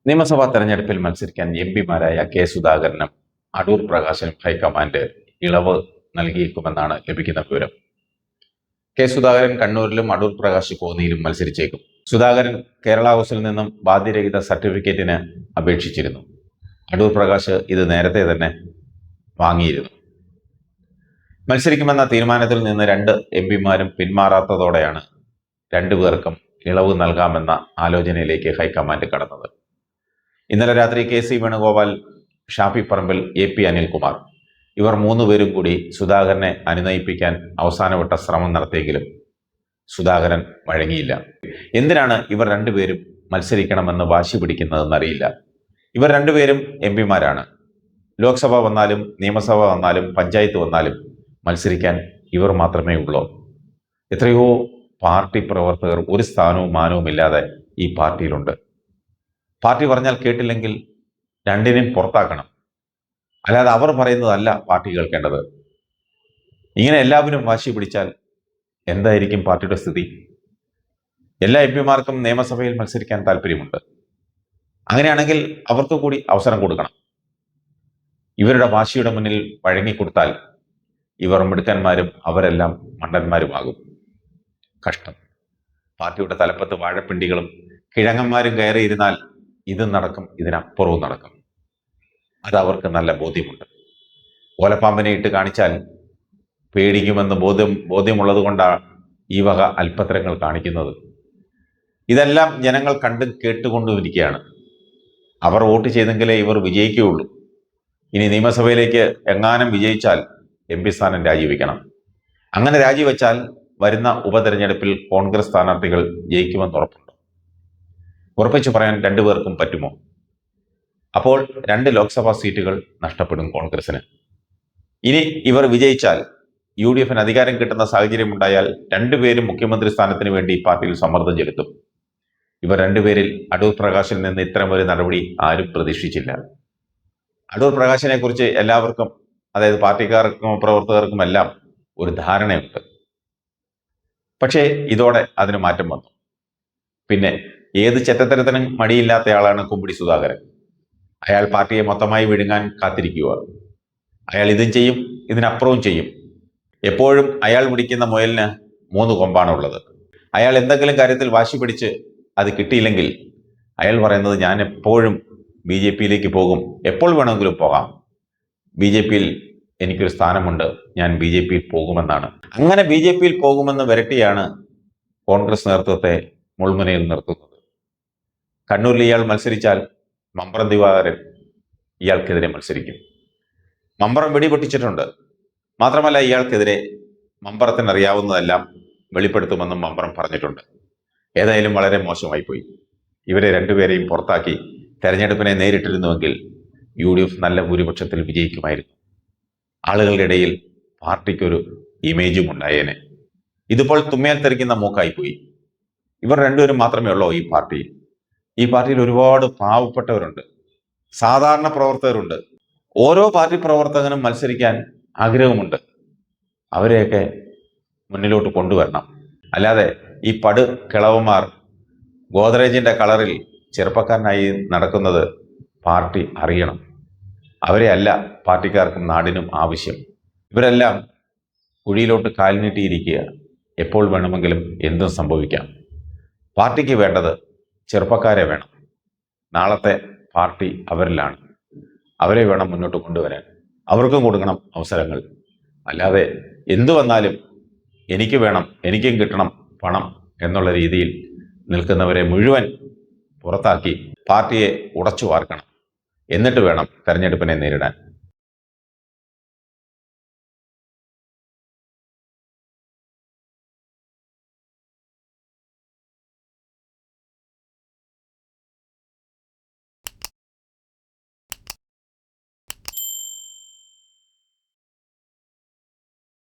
നിയമസഭാ തെരഞ്ഞെടുപ്പിൽ മത്സരിക്കാൻ എംപിമാരായ കെ സുധാകരനും അടൂർ പ്രകാശനും ഹൈക്കമാൻഡ് ഇളവ് നൽകിയേക്കുമെന്നാണ് ലഭിക്കുന്ന വിവരം. കെ സുധാകരൻ കണ്ണൂരിലും അടൂർ പ്രകാശ് കോന്നിയിലും മത്സരിച്ചേക്കും. സുധാകരൻ കേരള ഹൗസിൽ നിന്നും ബാധ്യരഹിത സർട്ടിഫിക്കറ്റിന് അപേക്ഷിച്ചിരുന്നു. അടൂർ പ്രകാശ് ഇത് നേരത്തെ തന്നെ വാങ്ങിയിരുന്നു. മത്സരിക്കുമെന്ന തീരുമാനത്തിൽ നിന്ന് രണ്ട് എംപിമാരും പിന്മാറാത്തതോടെയാണ് രണ്ടുപേർക്കും ഇളവ് നൽകാമെന്ന ആലോചനയിലേക്ക് ഹൈക്കമാൻഡ് കടന്നത്. ഇന്നലെ രാത്രി K C Venugopal, Shafi Parambil, A P Anilkumar ഇവർ മൂന്നുപേരും കൂടി സുധാകരനെ അനുനയിപ്പിക്കാൻ അവസാനവട്ട ശ്രമം നടത്തിയെങ്കിലും സുധാകരൻ വഴങ്ങിയില്ല. എന്തിനാണ് ഇവർ രണ്ടുപേരും മത്സരിക്കണമെന്ന് വാശി പിടിക്കുന്നതെന്നറിയില്ല. ഇവർ രണ്ടുപേരും എം പിമാരാണ്. ലോക്സഭ വന്നാലും നിയമസഭ വന്നാലും പഞ്ചായത്ത് വന്നാലും മത്സരിക്കാൻ ഇവർ മാത്രമേ ഉള്ളൂ. എത്രയോ പാർട്ടി പ്രവർത്തകർ ഒരു സ്ഥാനവും മാനവും ഇല്ലാതെ ഈ പാർട്ടിയിലുണ്ട്. പാർട്ടി പറഞ്ഞാൽ കേട്ടില്ലെങ്കിൽ രണ്ടിനെയും പുറത്താക്കണം. അല്ലാതെ അവർ പറയുന്നതല്ല പാർട്ടി കേൾക്കേണ്ടത്. ഇങ്ങനെ എല്ലാവരും വാശി പിടിച്ചാൽ എന്തായിരിക്കും പാർട്ടിയുടെ സ്ഥിതി? എല്ലാ എം പിമാർക്കും നിയമസഭയിൽ മത്സരിക്കാൻ താല്പര്യമുണ്ട്. അങ്ങനെയാണെങ്കിൽ അവർക്ക് കൂടി അവസരം കൊടുക്കണം. ഇവരുടെ വാശിയുടെ മുന്നിൽ വഴങ്ങിക്കൊടുത്താൽ ഇവർ മിടുക്കന്മാരും അവരെല്ലാം മണ്ടന്മാരുമാകും. കഷ്ടം. പാർട്ടിയുടെ തലപ്പത്ത് വാഴപ്പിണ്ടികളും കിഴങ്ങന്മാരും കയറിയിരുന്നാൽ ഇതും നടക്കും, ഇതിനപ്പുറവും നടക്കും. അത് അവർക്ക് നല്ല ബോധ്യമുണ്ട്. ഓലപ്പാമ്പിനെ ഇട്ട് കാണിച്ചാൽ പേടിക്കുമെന്ന് ബോധ്യമുള്ളത് കൊണ്ടാണ് ഈ വക അല്പത്തരങ്ങൾ കാണിക്കുന്നത്. ഇതെല്ലാം ജനങ്ങൾ കണ്ടും കേട്ടുകൊണ്ടുമിരിക്കുകയാണ്. അവർ വോട്ട് ചെയ്തെങ്കിലേ ഇവർ വിജയിക്കുകയുള്ളൂ. ഇനി നിയമസഭയിലേക്ക് എങ്ങാനും വിജയിച്ചാൽ എം പി സ്ഥാനം രാജിവെക്കണം. അങ്ങനെ രാജിവെച്ചാൽ വരുന്ന ഉപതെരഞ്ഞെടുപ്പിൽ കോൺഗ്രസ് സ്ഥാനാർത്ഥികൾ ജയിക്കുമെന്ന് ഉറപ്പുണ്ട്. ഉറപ്പിച്ചു പറയാൻ രണ്ടുപേർക്കും പറ്റുമോ? അപ്പോൾ 2 ലോക്സഭാ സീറ്റുകൾ നഷ്ടപ്പെടും കോൺഗ്രസിന്. ഇനി ഇവർ വിജയിച്ചാൽ UDFന് അധികാരം കിട്ടുന്ന സാഹചര്യമുണ്ടായാൽ രണ്ടുപേരും മുഖ്യമന്ത്രി സ്ഥാനത്തിന് വേണ്ടി പാർട്ടിയിൽ സമ്മർദ്ദം ചെലുത്തും. ഇവർ രണ്ടുപേരിൽ അടൂർ പ്രകാശിൽ നിന്ന് ഇത്തരമൊരു നടപടി ആരും പ്രതീക്ഷിച്ചില്ല. അടൂർ പ്രകാശിനെ കുറിച്ച് എല്ലാവർക്കും, അതായത് പാർട്ടിക്കാർക്കും പ്രവർത്തകർക്കും എല്ലാം ഒരു ധാരണയുണ്ട്. പക്ഷേ ഇതോടെ അതിന് മാറ്റം വന്നു. പിന്നെ ഏത് ചെറ്റത്തരത്തിനും മടിയില്ലാത്തയാളാണ് കുമ്പിടി സുധാകരൻ. അയാൾ പാർട്ടിയെ മൊത്തമായി വിഴുങ്ങാൻ കാത്തിരിക്കുക. അയാൾ ഇതും ചെയ്യും, ഇതിനപ്പുറവും ചെയ്യും. എപ്പോഴും അയാൾ പിടിക്കുന്ന മുയലിന് 3 കൊമ്പാണുള്ളത്. അയാൾ എന്തെങ്കിലും കാര്യത്തിൽ വാശി പിടിച്ച് അത് കിട്ടിയില്ലെങ്കിൽ അയാൾ പറയുന്നത് ഞാൻ എപ്പോഴും BJPയിലേക്ക് പോകും, എപ്പോൾ വേണമെങ്കിലും പോകാം, BJPയിൽ എനിക്കൊരു സ്ഥാനമുണ്ട്, ഞാൻ BJPയിൽ പോകുമെന്നാണ്. അങ്ങനെ BJPയിൽ പോകുമെന്ന് വരട്ടിയാണ് കോൺഗ്രസ് നേതൃത്വത്തെ മുൾമുനയിൽ നിർത്തുന്നത്. കണ്ണൂരിൽ ഇയാൾ മത്സരിച്ചാൽ മമ്പറം ദിവാകരൻ ഇയാൾക്കെതിരെ മത്സരിക്കും. മമ്പറം വെടിപൊട്ടിച്ചിട്ടുണ്ട്. മാത്രമല്ല ഇയാൾക്കെതിരെ മമ്പറത്തിന് അറിയാവുന്നതെല്ലാം വെളിപ്പെടുത്തുമെന്നും മമ്പറം പറഞ്ഞിട്ടുണ്ട്. ഏതായാലും വളരെ മോശമായിപ്പോയി. ഇവരെ രണ്ടുപേരെയും പുറത്താക്കി തെരഞ്ഞെടുപ്പിനെ നേരിട്ടിരുന്നുവെങ്കിൽ UDF നല്ല ഭൂരിപക്ഷത്തിൽ വിജയിക്കുമായിരുന്നു. ആളുകളുടെ ഇടയിൽ പാർട്ടിക്കൊരു ഇമേജും ഉണ്ടായേനെ. ഇതിപ്പോൾ തുമ്മയാൽ തെറിക്കുന്ന മൂക്കായിപ്പോയി. ഇവർ രണ്ടുപേരും മാത്രമേ ഉള്ളൂ ഈ പാർട്ടിയിൽ. ഈ പാർട്ടിയിൽ ഒരുപാട് പാവപ്പെട്ടവരുണ്ട്, സാധാരണ പ്രവർത്തകരുണ്ട്. ഓരോ പാർട്ടി പ്രവർത്തകനും മത്സരിക്കാൻ ആഗ്രഹമുണ്ട്. അവരെയൊക്കെ മുന്നിലോട്ട് കൊണ്ടുവരണം. അല്ലാതെ ഈ കിളവന്മാർ ഗോദ്രേജിന്റെ കളറിൽ ചെറുപ്പക്കാരനായി നടക്കുന്നത് പാർട്ടി അറിയണം. അവരെ അല്ല പാർട്ടിക്കാർക്കും നാടിനും ആവശ്യം. ഇവരെല്ലാം കുഴിയിലോട്ട് കാൽ നീട്ടിയിരിക്കുക. എപ്പോൾ വേണമെങ്കിലും എന്തും സംഭവിക്കാം. പാർട്ടിക്ക് വേണ്ടത് ചെറുപ്പക്കാരെ വേണം. നാളത്തെ പാർട്ടി അവരിലാണ്. അവരെ വേണം മുന്നോട്ട് കൊണ്ടുവരാൻ. അവർക്കും കൊടുക്കണം അവസരങ്ങൾ. അല്ലാതെ എന്തു വന്നാലും എനിക്ക് വേണം, എനിക്കും കിട്ടണം പണം എന്നുള്ള രീതിയിൽ നിൽക്കുന്നവരെ മുഴുവൻ പുറത്താക്കി പാർട്ടിയെ ഉടച്ചു വാർക്കണം. എന്നിട്ട് വേണം തെരഞ്ഞെടുപ്പിനെ നേരിടാൻ.